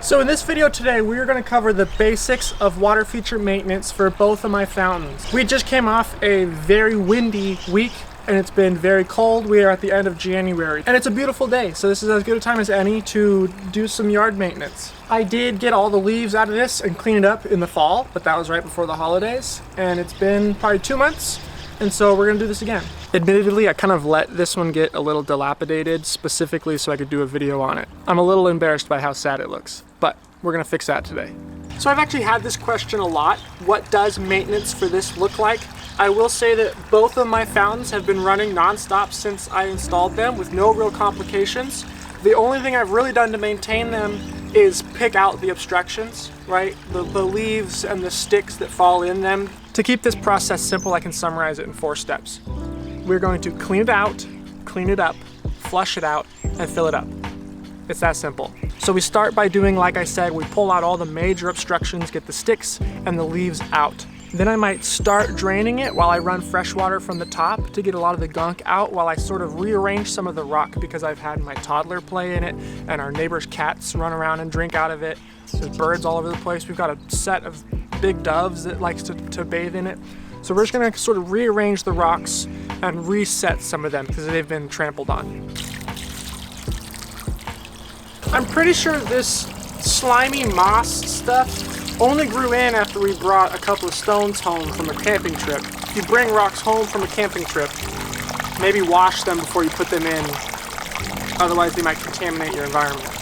So in this video today, we are going to cover the basics of water feature maintenance for both of my fountains. We just came off a very windy week and it's been very cold. We are at the end of January and it's a beautiful day. So this is as good a time as any to do some yard maintenance. I did get all the leaves out of this and clean it up in the fall, but that was right before the holidays. And it's been probably 2 months. And so we're gonna do this again. Admittedly, I kind of let this one get a little dilapidated specifically so I could do a video on it. I'm a little embarrassed by how sad it looks, but we're gonna fix that today. So I've actually had this question a lot. What does maintenance for this look like? I will say that both of my fountains have been running nonstop since I installed them with no real complications. The only thing I've really done to maintain them is pick out the obstructions, right? The leaves and the sticks that fall in them. To keep this process simple, I can summarize it in 4 steps. We're going to clean it out, clean it up, flush it out, and fill it up. It's that simple. So we start by doing, like I said, we pull out all the major obstructions, get the sticks and the leaves out. Then I might start draining it while I run fresh water from the top to get a lot of the gunk out while I sort of rearrange some of the rock because I've had my toddler play in it and our neighbor's cats run around and drink out of it. There's birds all over the place. We've got a set of big doves that likes to bathe in it. So we're just gonna sort of rearrange the rocks and reset some of them because they've been trampled on. I'm pretty sure this slimy moss stuff only grew in after we brought a couple of stones home from a camping trip. If you bring rocks home from a camping trip, maybe wash them before you put them in, otherwise they might contaminate your environment.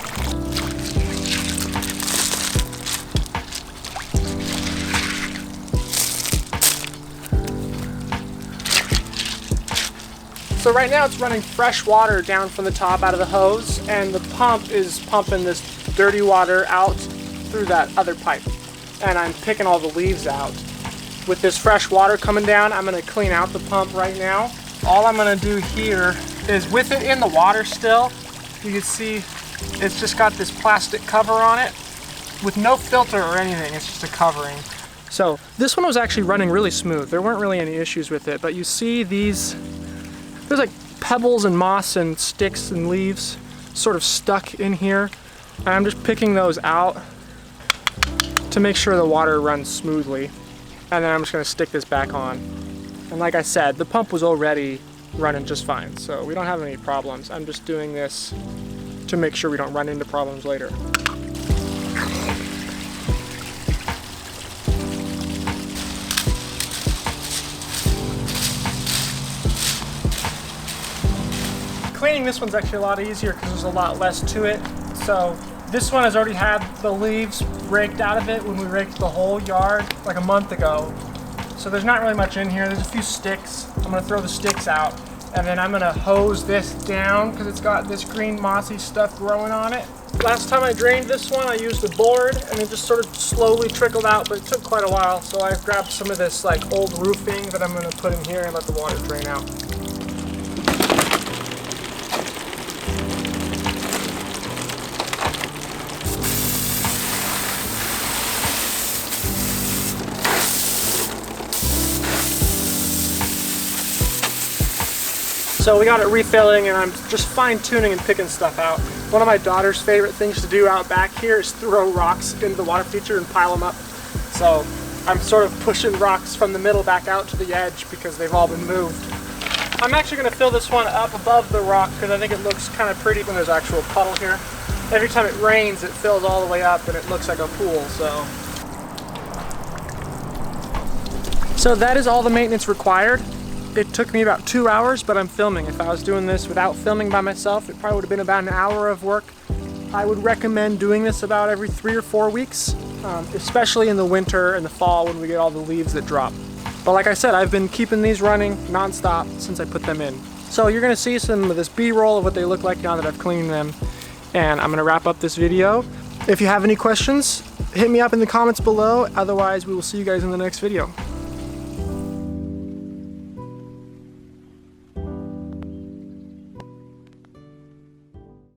So right now it's running fresh water down from the top out of the hose, and the pump is pumping this dirty water out through that other pipe. And I'm picking all the leaves out. With this fresh water coming down, I'm gonna clean out the pump right now. All I'm gonna do here is, with it in the water still, you can see it's just got this plastic cover on it with no filter or anything, it's just a covering. So this one was actually running really smooth. There weren't really any issues with it, but you see there's like pebbles and moss and sticks and leaves sort of stuck in here. And I'm just picking those out to make sure the water runs smoothly. And then I'm just gonna stick this back on. And like I said, the pump was already running just fine, so we don't have any problems. I'm just doing this to make sure we don't run into problems later. Cleaning this one's actually a lot easier because there's a lot less to it. So this one has already had the leaves raked out of it when we raked the whole yard like a month ago. So there's not really much in here. There's a few sticks. I'm gonna throw the sticks out and then I'm gonna hose this down because it's got this green mossy stuff growing on it. Last time I drained this one, I used a board and it just sort of slowly trickled out, but it took quite a while. So I've grabbed some of this like old roofing that I'm gonna put in here and let the water drain out. So we got it refilling and I'm just fine tuning and picking stuff out. One of my daughter's favorite things to do out back here is throw rocks into the water feature and pile them up. So I'm sort of pushing rocks from the middle back out to the edge because they've all been moved. I'm actually gonna fill this one up above the rock because I think it looks kind of pretty when there's actual puddle here. Every time it rains, it fills all the way up and it looks like a pool, So that is all the maintenance required. It took me about 2 hours, but I'm filming. If I was doing this without filming by myself, it probably would have been about an hour of work. I would recommend doing this about every 3 or 4 weeks, especially in the winter and the fall when we get all the leaves that drop. But like I said, I've been keeping these running nonstop since I put them in. So you're gonna see some of this B-roll of what they look like now that I've cleaned them. And I'm gonna wrap up this video. If you have any questions, hit me up in the comments below. Otherwise, we will see you guys in the next video.